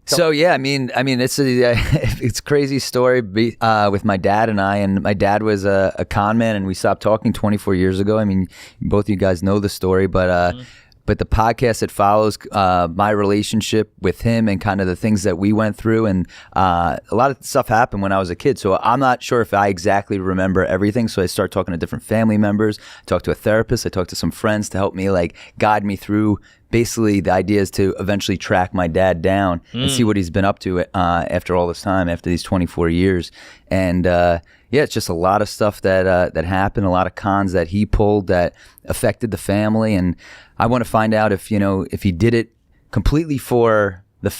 So yeah, I mean, it's a crazy story with my dad and I. And my dad was a con man, and we stopped talking 24 years ago. I mean, both of you guys know the story, but the podcast that follows my relationship with him and kind of the things that we went through, and a lot of stuff happened when I was a kid. So I'm not sure if I exactly remember everything. So I start talking to different family members. I talked to a therapist. I talked to some friends to help me guide me through. Basically, the idea is to eventually track my dad down and see what he's been up to after all this time, after these 24 years. And it's just a lot of stuff that happened, a lot of cons that he pulled that affected the family. And I want to find out if he did it completely for the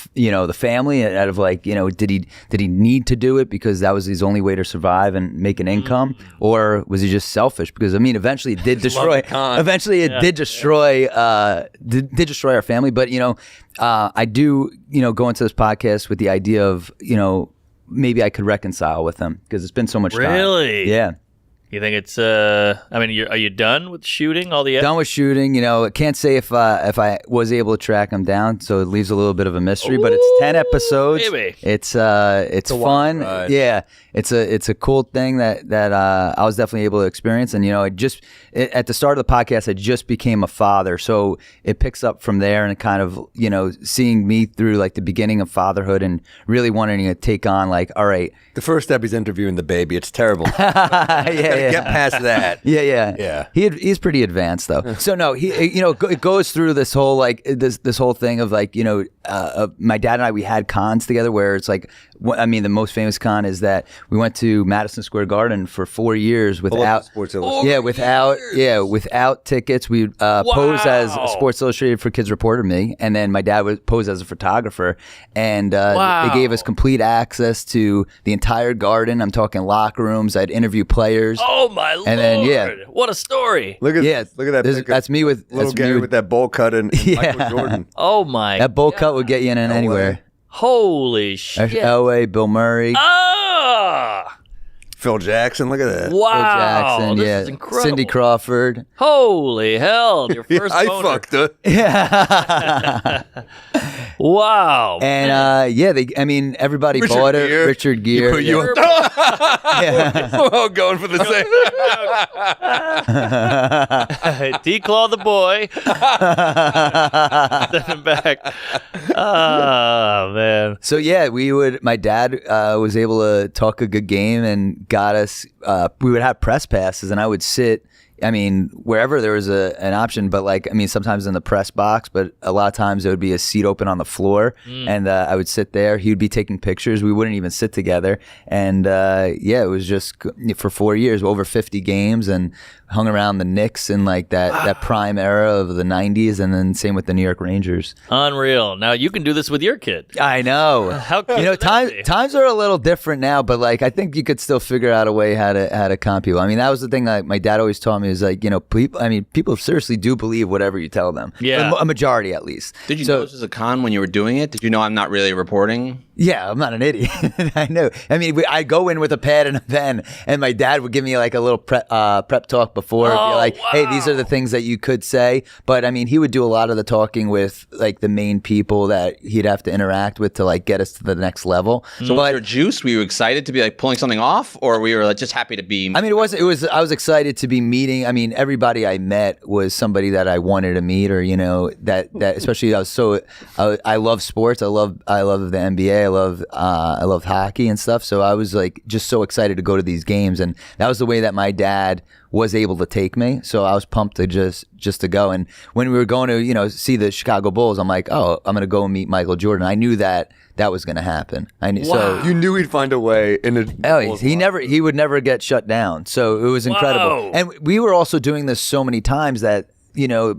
family, out of did he need to do it because that was his only way to survive and make an income, or was he just selfish? Because I mean, eventually it did destroy. Did destroy our family. But I do go into this podcast with the idea of maybe I could reconcile with him because it's been so much time. Really? Yeah. You think it's? I mean, are you done with shooting all the? Done with shooting. I can't say if I was able to track him down, so it leaves a little bit of a mystery. But it's 10 episodes. Baby. It's fun. Yeah, it's a cool thing that I was definitely able to experience. And at the start of the podcast, I just became a father, so it picks up from there and kind of seeing me through the beginning of fatherhood and really wanting to take on all right. The first step he's interviewing the baby. It's terrible. Get past that. Yeah. He's pretty advanced though. So no, he it goes through this whole this whole thing of my dad and I, we had cons together where it's the most famous con is that we went to Madison Square Garden for 4 years without Sports Illustrated. without tickets. We posed as Sports Illustrated for Kids reporter me, and then my dad would pose as a photographer, and they gave us complete access to the entire garden. I'm talking locker rooms. I'd interview players. Oh my lord! And then what a story! Look at that. That's me with little Gary with that bowl cut and Michael Jordan. Oh my! That bowl cut would get you in anywhere. Holy shit! Elway, Bill Murray. Phil Jackson, look at that. Wow, Phil Jackson, this is incredible. Cindy Crawford. Holy hell! Your first I boner. fucked her. Yeah. Wow. And everybody bought it. Richard Gere. You going for the same. Declaw the boy. Send him back. Oh man. So yeah, my dad was able to talk a good game and got us. We would have press passes, and I would sit. Wherever there was an option, but sometimes in the press box, but a lot of times there would be a seat open on the floor, and I would sit there. He would be taking pictures. We wouldn't even sit together, and it was just for 4 years, over 50 games, and hung around the Knicks in that prime era of the 90s, and then same with the New York Rangers. Unreal. Now you can do this with your kid. I know. How cool times are a little different now, but I think you could still figure out a way how to comp people. That was the thing that my dad always taught me is people seriously do believe whatever you tell them. Yeah. A majority at least. Did you know this was a con when you were doing it? Did you know I'm not really reporting? Yeah, I'm not an idiot. I know. I go in with a pad and a pen, and my dad would give me a little prep talk before. Be hey, these are the things that you could say. But he would do a lot of the talking with the main people that he'd have to interact with to get us to the next level. So was there juice? Were you excited to be pulling something off, or we were just happy to be? It was. I was excited to be meeting. Everybody I met was somebody that I wanted to meet, or that especially I love sports. I love the NBA. I love hockey and stuff. So I was just so excited to go to these games, and that was the way that my dad was able to take me. So I was pumped to just to go. And when we were going to see the Chicago Bulls, I'm like, oh, I'm going to go and meet Michael Jordan. I knew that was going to happen. I knew. Wow. So you knew he'd find a way in he would never get shut down. So it was incredible. Whoa. And we were also doing this so many times that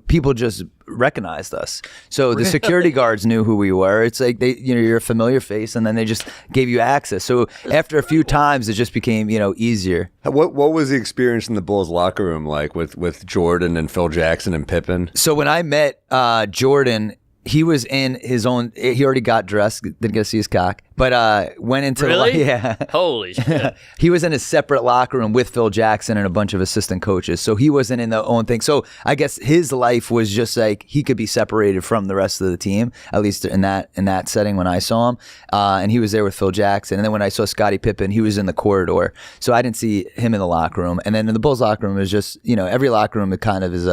people just recognized us. So the security guards knew who we were. It's you're a familiar face, and then they just gave you access. So after a few times, it just became easier. What was the experience in the Bulls locker room like with Jordan and Phil Jackson and Pippen? So when I met Jordan, he was in his own. He already got dressed. Didn't get to see his cock, but went into Really? yeah. Holy shit. He was in a separate locker room with Phil Jackson and a bunch of assistant coaches. So he wasn't in the own thing. So I guess his life was just like he could be separated from the rest of the team, at least in that setting when I saw him. And he was there with Phil Jackson. And then when I saw Scottie Pippen, he was in the corridor. So I didn't see him in the locker room. And then in the Bulls locker room is just, every locker room it kind of is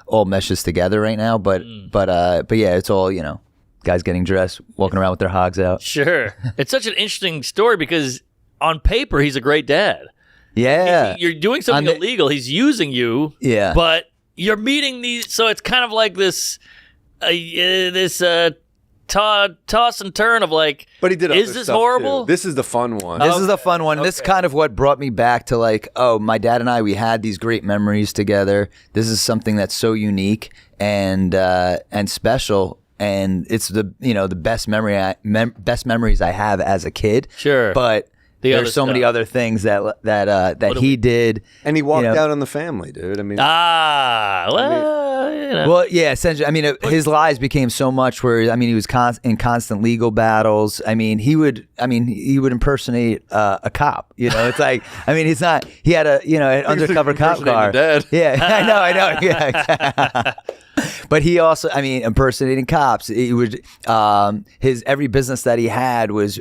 all meshes together right now. But yeah, it's all, guys getting dressed, walking around with their hogs out. Sure. It's such an interesting story because on paper, he's a great dad. Yeah. You're doing something illegal. He's using you. Yeah. But you're meeting these. So it's kind of like this toss and turn of like, but he did. Is this horrible? This is the fun one. This is the fun one. Okay. This is kind of what brought me back to like, oh, my dad and I, we had these great memories together. This is something that's so unique and special. And it's the best memories I have as a kid. Sure, but there's so many other things that he did, and he walked out on the family, dude. I mean, well, yeah, essentially. I mean, his lies became so much where he was in constant legal battles. I mean, he would impersonate a cop. It's like, he's not. He had an undercover cop car. Yeah, I know. Yeah. But he also, impersonating cops. He would, his every business that he had was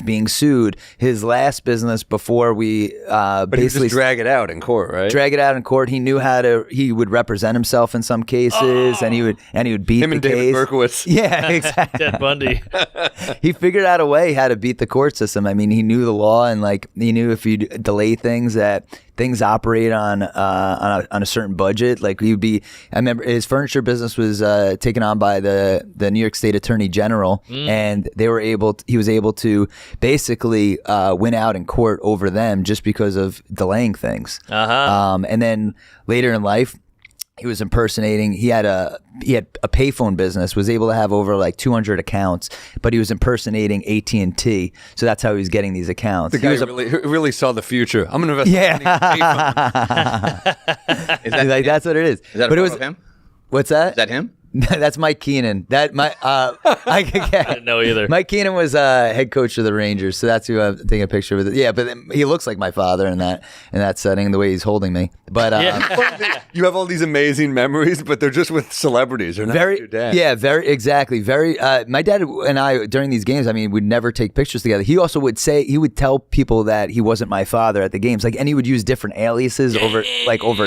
being sued. His last business before we but basically he just drag it out in court, right? Drag it out in court. He knew how to. He would represent himself in some cases, and he would beat him the and case. David Berkowitz. Yeah, exactly. Ted Bundy. He figured out a way how to beat the court system. He knew the law, and like he knew if you delay things that things operate on a certain budget. Like he would be. I remember his furniture business was taken on by the New York State Attorney General, and he was able to basically win out in court over them just because of delaying things. And then later in life, he was impersonating. He had a payphone business. Was able to have over like 200 accounts, but he was impersonating AT&T. So that's how he was getting these accounts. The guy really saw the future. I'm going to invest. Yeah, that's what it is. Is that a photo of him? What's that? Is that him? That's Mike Keenan. I didn't know either. Mike Keenan was head coach of the Rangers, so that's who I'm taking a picture with. Yeah, but he looks like my father in that setting, the way he's holding me. But you have all these amazing memories, but they're just with celebrities. They're not with your dad. Yeah, exactly. My dad and I during these games, we'd never take pictures together. He also would tell people that he wasn't my father at the games, and he would use different aliases over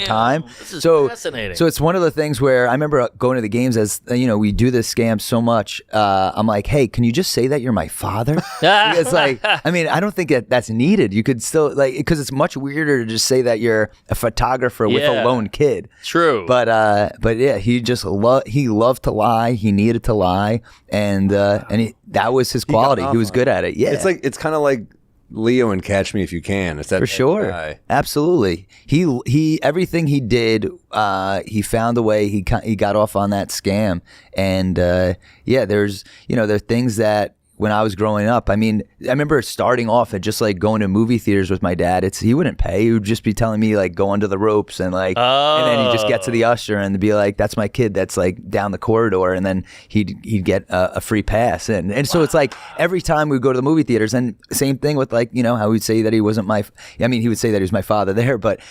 time. This is fascinating. So it's one of the things where I remember going to the games. As we do this scam so much, I'm like, hey, can you just say that you're my father? It's like, I don't think that's needed. You could still because it's much weirder to just say that you're a photographer with a lone kid. True. But yeah, he just loved to lie. He needed to lie, and that was his quality. He was good at it. Yeah, it's kind of like Leo and Catch Me If You Can. It's that for sure. Guy. Absolutely. He everything he did, he found a way. He got off on that scam, and there's there are things that when I was growing up, I remember starting off at just like going to movie theaters with my dad. He wouldn't pay. He would just be telling me like go under the ropes and and then he'd just get to the usher and be like, that's my kid that's like down the corridor, and then he'd get a free pass. And so it's like every time we go to the movie theaters, and same thing with like, how he'd say that he wasn't he would say that he was my father there, but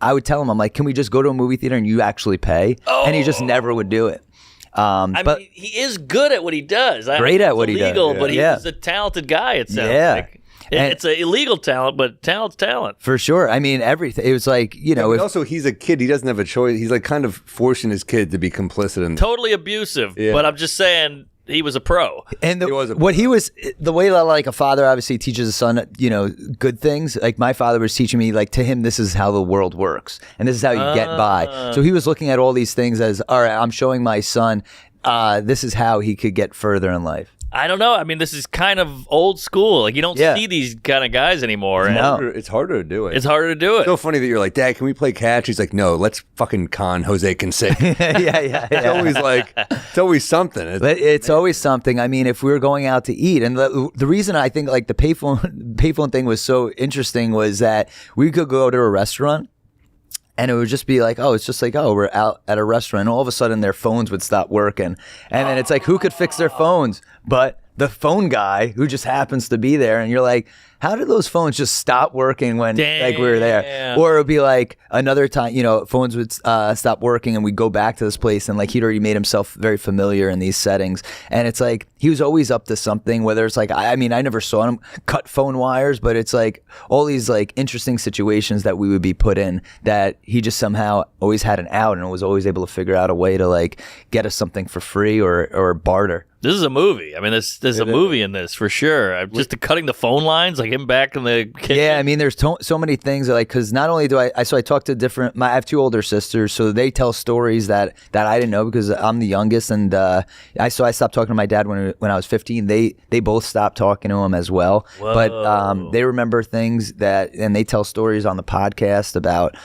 I would tell him, I'm like, can we just go to a movie theater and you actually pay? And he just never would do it. But he is good at what he does. Great at what he does. Illegal, but he's a talented guy. It sounds like. It's an illegal talent, but talent's talent. For sure. Everything. It was like, but also he's a kid. He doesn't have a choice. He's like kind of forcing his kid to be complicit in totally abusive. Yeah. But I'm just saying he was a pro. And the way that like a father obviously teaches a son, good things. Like my father was teaching me, like to him, this is how the world works, and this is how you get by. So he was looking at all these things as, all right, I'm showing my son, this is how he could get further in life. I don't know. This is kind of old school. Like you don't see these kind of guys anymore. It's harder to do it. It's harder to do it. It's so funny that you're like, Dad, can we play catch? He's like, no, let's fucking con Jose Canseco. yeah. It's always something. It's always something. If we were going out to eat, and the reason I think like the payphone thing was so interesting was that we could go to a restaurant, and it would just be like, we're out at a restaurant. And all of a sudden, their phones would stop working. And then it's like, who could fix their phones? But the phone guy who just happens to be there, and you're like, how did those phones just stop working when like we were there? Or it would be like another time, phones would stop working and we'd go back to this place, and like he'd already made himself very familiar in these settings. And it's like he was always up to something, whether it's like, I never saw him cut phone wires, but it's like all these like interesting situations that we would be put in that he just somehow always had an out and was always able to figure out a way to like get us something for free or barter. This is a movie. I mean, there's a movie in this for sure. Just cutting the phone lines, like him back in the kitchen. Yeah, I mean, there's so many things like, because not only do I talk to I have two older sisters, so they tell stories that I didn't know because I'm the youngest, and I stopped talking to my dad when I was 15. They both stopped talking to him as well. Whoa. But they remember things and they tell stories on the podcast about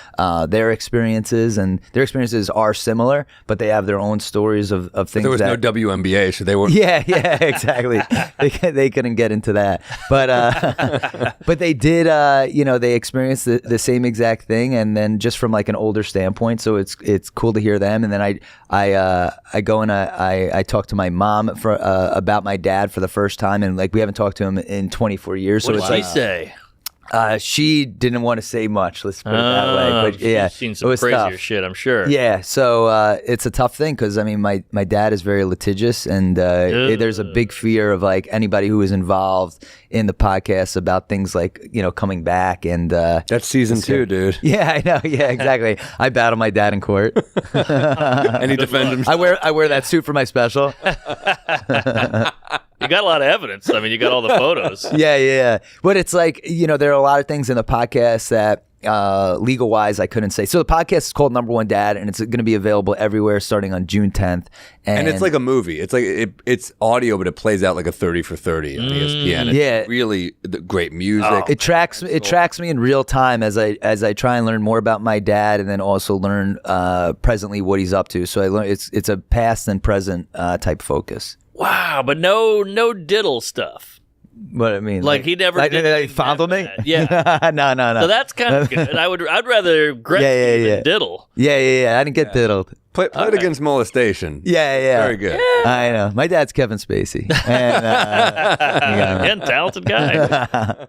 their experiences, and their experiences are similar, but they have their own stories of things. There was no WNBA, so they were. Yeah, exactly. They couldn't get into that, but they did. They experienced the same exact thing, and then just from like an older standpoint. So it's cool to hear them. And then I go and I talk to my mom about my dad for the first time, and like we haven't talked to him in 24 years. What so did it's she like, say? She didn't want to say much. Let's put it that way. But yeah, she's seen some crazier tough. shit, I'm sure. Yeah, so it's a tough thing because I mean, my dad is very litigious, and there's a big fear of like anybody who is involved in the podcast about things like coming back, and That's season 2, dude. yeah, I know. Yeah, exactly. I battle my dad in court. And he defends himself. I wear that suit for my special. You got a lot of evidence. I mean, you got all the photos. Yeah. But it's like, there are a lot of things in the podcast that legal wise I couldn't say. So the podcast is called Number One Dad, and it's going to be available everywhere starting on June 10th. And it's like a movie. It's like it's audio, but it plays out like a 30 for 30 on ESPN. It's really great music. It tracks me in real time as I try and learn more about my dad, and then also learn presently what he's up to. So I learn it's a past and present type focus. Wow, but no diddle stuff. What I mean, like he never did fondle me. Yeah, no. So that's kind of good. I'd rather Gretzky than diddle. Yeah. I didn't get diddled. Play it against molestation. Yeah. Very good. Yeah. I know. My dad's Kevin Spacey. And, Again, talented guy.